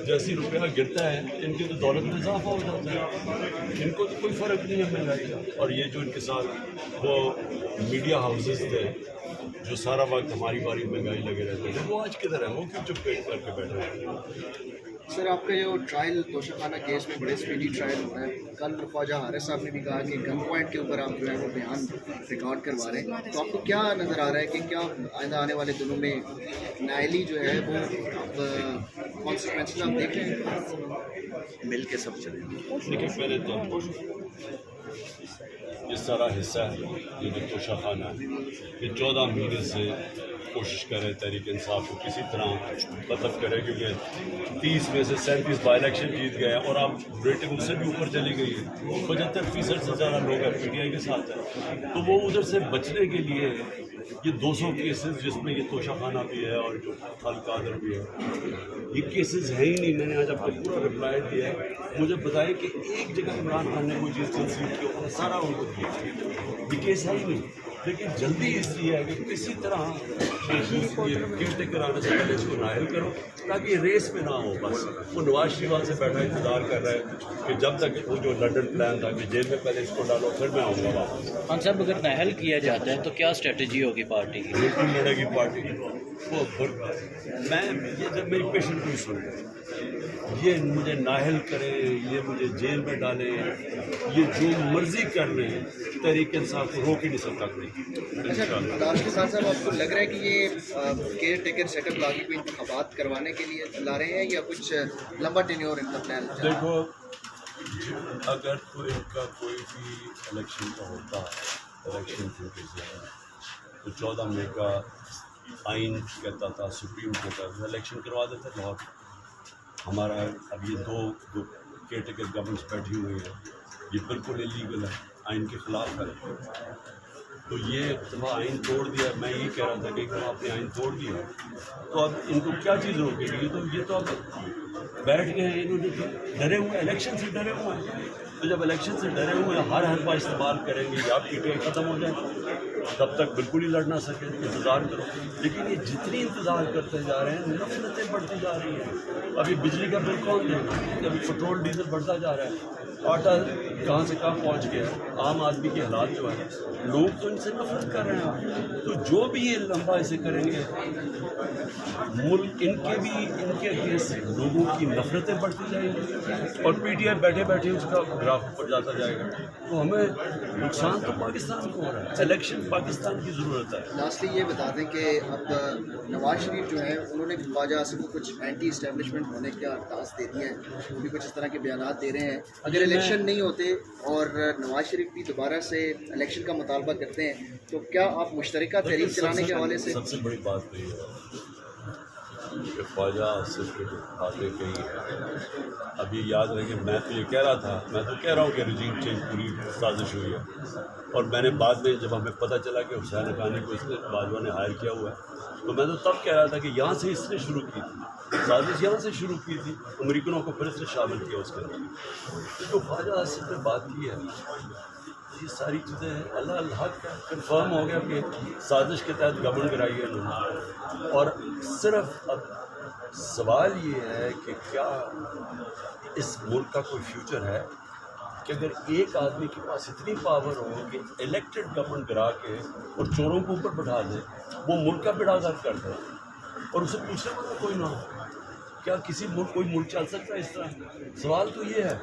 جیسی روپیہ گرتا ہے ان کی تو دولت میں اضافہ ہو جاتا ہے، ان کو تو کوئی فرق نہیں ہے مہنگائی کا۔ اور یہ جو ان کے ساتھ وہ میڈیا ہاؤسز تھے جو سارا وقت ہماری باری مہنگائی لگے رہتے تھے، وہ آج کدھر ہے؟ وہ کیوں چپ کر کے بیٹھے ہیں؟ سر آپ کا جو ٹرائل توشہ خانہ کیس میں بڑے اسپیڈی ٹرائل ہوا ہے، کل خواجہ حارث صاحب نے بھی کہا کہ گن پوائنٹ کے اوپر آپ جو ہے وہ بیان ریکارڈ کروا رہے ہیں، تو آپ کو کیا نظر آ رہا ہے کہ کیا آئندہ آنے والے دنوں میں نائلی جو ہے وہ اب کانسیکوینسز آپ دیکھ رہے ہیں؟ مل کے سب چلیں گے۔ دیکھیے پہلے تو یہ سارا حصہ ہے یہ جو توشہ خانہ ہے، یہ 14 مہینے سے کوشش کر رہے تحریک انصاف کو کسی طرح ختم کرے، کیونکہ 30 میں سے 37 بائی الیکشن جیت گئے ہیں اور آپ ریٹنگ اس سے بھی اوپر چلی گئی ہے، 75% سے زیادہ لوگ ہیں پی ٹی آئی کے ساتھ ہیں، تو وہ ادھر سے بچنے کے لیے یہ 200 کیسز جس میں یہ توشہ خانہ بھی ہے اور جو خال قادر بھی ہے، یہ کیسز ہے ہی نہیں۔ میں نے آج آپ کو پورا رپلائی دیا ہے، مجھے بتائیں کہ ایک جگہ عمران خان نے کوئی چیز کنسیڈ کی اور سارا ان کو دیا، یہ کیس ہے ہی نہیں۔ لیکن جلدی اس لیے ہے کہ کسی طرح کیئر ٹیکر آنے سے پہلے اس کو نائل کرو تاکہ یہ ریس میں نہ ہو۔ بس وہ نواز شریف وہاں سے بیٹھا انتظار کر رہا ہے کہ جب تک وہ جو لنڈن پلان تھا کہ جیل میں پہلے اس کو ڈالو پھر میں آؤں گا واپس۔ خان صاحب اگر نااہل کیا جاتا ہے تو کیا اسٹریٹجی ہوگی پارٹی کی؟ بالکل لڑے گی پارٹی وہ میں یہ جب میری پیشنٹ کو سن یہ مجھے نااہل کرے، یہ مجھے جیل میں ڈالے، یہ جو مرضی کر لیں، تحریک انصاف کو روک ہی نہیں سکتا کوئی۔ اچھا لاسٹ کے ساتھ صاحب آپ کو لگ رہا ہے کہ یہ کیئر ٹیکر سیٹ اپ لاگو کوئی انتخابات کروانے کے لیے لا رہے ہیں یا کچھ لمبا ٹینیور ان کا پلان ہے؟ دیکھو اگر تو ان کا کوئی بھی الیکشن کا ہوتا الیکشن تو 14 مئی کا آئین کہتا تھا، سپریم کہتا تھا الیکشن کروا دیتے لاہور۔ ہمارا اب یہ دو کیئر ٹیکر گورنمنٹس بیٹھی ہوئی ہے، یہ بالکل انلیگل ہے، آئین کے خلاف ہے، تو یہ دفعہ آئین توڑ دیا۔ میں یہی کہہ رہا تھا کہ ایک دفعہ آپ نے آئین توڑ دیا تو اب ان کو کیا چیز روکے گی؟ یہ تو اب بیٹھ گئے ہیں، انہوں نے ڈرے ہوئے الیکشن سے ڈرے ہوئے ہیں، تو جب الیکشن سے ڈرے ہوئے ہیں ہر حربہ استعمال کریں گے یا پی ٹی آئی ختم ہو جائے تب تک بالکل ہی لڑ نہ سکے، انتظار کرو۔ لیکن یہ جتنی انتظار کرتے جا رہے ہیں نفرتیں بڑھتی جا رہی ہیں۔ ابھی بجلی کا بل کون دے گا؟ ابھی پیٹرول ڈیزل بڑھتا جا رہا ہے، آٹا کہاں سے کہاں پہنچ گیا ہے، عام آدمی کے حالات جو ہے، لوگ تو ان سے نفرت کر رہے ہیں۔ تو جو بھی یہ لمبا اسے کریں گے ملک ان کے اگینسٹ لوگوں کی نفرتیں بڑھتی جائیں گی اور پی ٹی آئی بیٹھے بیٹھے اس کا گراف اوپر جاتا جائے گا، تو ہمیں نقصان تو پاکستان کو ہو رہا ہے۔ الیکشن پاکستان کی ضرورت ہے۔ لاسٹلی یہ بتا دیں کہ اب نواز شریف جو ہیں انہوں نے خواجہ آصف کو کچھ اینٹی اسٹیبلشمنٹ ہونے کا ٹاسک دے دیا ہے، وہ بھی کچھ اس طرح کے بیانات دے رہے ہیں۔ اگر الیکشن نہیں ہوتے اور نواز شریف بھی دوبارہ سے الیکشن کا مطالبہ کرتے ہیں تو کیا آپ مشترکہ تحریک چلانے کے حوالے سے؟ سب سے بڑی بات یہ ہے کہ خواجہ آصف کی جو باتیں کہی ہیں، اب یہ یاد رکھیں میں تو یہ کہہ رہا تھا، میں تو کہہ رہا ہوں کہ رجیم چینج پوری سازش ہوئی ہے، اور میں نے بعد میں جب ہمیں پتہ چلا کہ حسین حقانی کو اس نے باجوہ نے ہائر کیا ہوا ہے تو میں تو تب کہہ رہا تھا کہ یہاں سے اس نے شروع کی تھی سازش، یہاں سے شروع کی تھی، امریکنوں کو پھر اس نے شامل کیا اس کے اندر۔ جو خواجہ آصف نے بات کی ہے یہ ساری چیزیں اللہ کا کنفرم ہو گیا کہ سازش کے تحت گورنمنٹ کرائی ہے انہوں نے، اور صرف اب سوال یہ ہے کہ کیا اس ملک کا کوئی فیوچر ہے کہ اگر ایک آدمی کے پاس اتنی پاور ہو کہ الیکٹڈ گورنمنٹ کرا کے اور چوروں کو اوپر بٹھا دے، وہ ملک کا بیڑا غرق کر دے اور اسے پوچھنے والا کوئی نہ ہو؟ کیا کوئی ملک چل سکتا ہے اس طرح؟ سوال تو یہ ہے،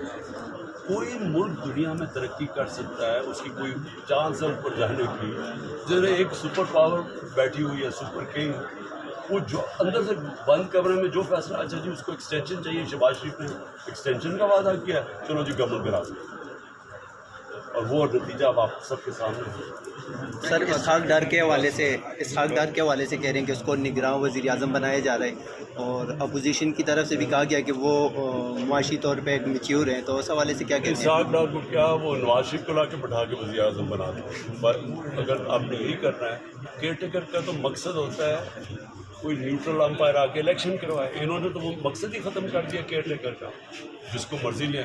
کوئی ملک دنیا میں ترقی کر سکتا ہے، اس کی کوئی چانس ہے اوپر جانے کی، جنہیں ایک سپر پاور بیٹھی ہوئی ہے، سپر کنگ، وہ جو اندر سے بند کمرے میں جو فیصلہ، اچھا جی اس کو ایکسٹینشن چاہیے، شہباز شریف نے ایکسٹینشن کا وعدہ کیا ہے، چلو جی گورنمنٹ کرا دیں، اور وہ نتیجہ اب آپ سب کے سامنے ہے۔ سر اسحاق ڈار کے حوالے سے کہہ رہے ہیں کہ اس کو نگراں وزیر اعظم بنایا جا رہا ہے، اور اپوزیشن کی طرف سے بھی کہا گیا کہ وہ معاشی طور پہ میچیور ہیں، تو اس حوالے سے کیا کہتے ہیں؟ اسحاق ڈار کو کیا وہ نواز شریف کو لا کے بٹھا کے وزیر اعظم بنا دیں؟ اگر آپ نے یہی کرنا ہے، کیئر ٹیکر کا تو مقصد ہوتا ہے کوئی نیوٹرل امپائر آ کے الیکشن کروائے، انہوں نے تو وہ مقصد ہی ختم کر دیا کیئر ٹیکر کا، جس کو مرضی لیں۔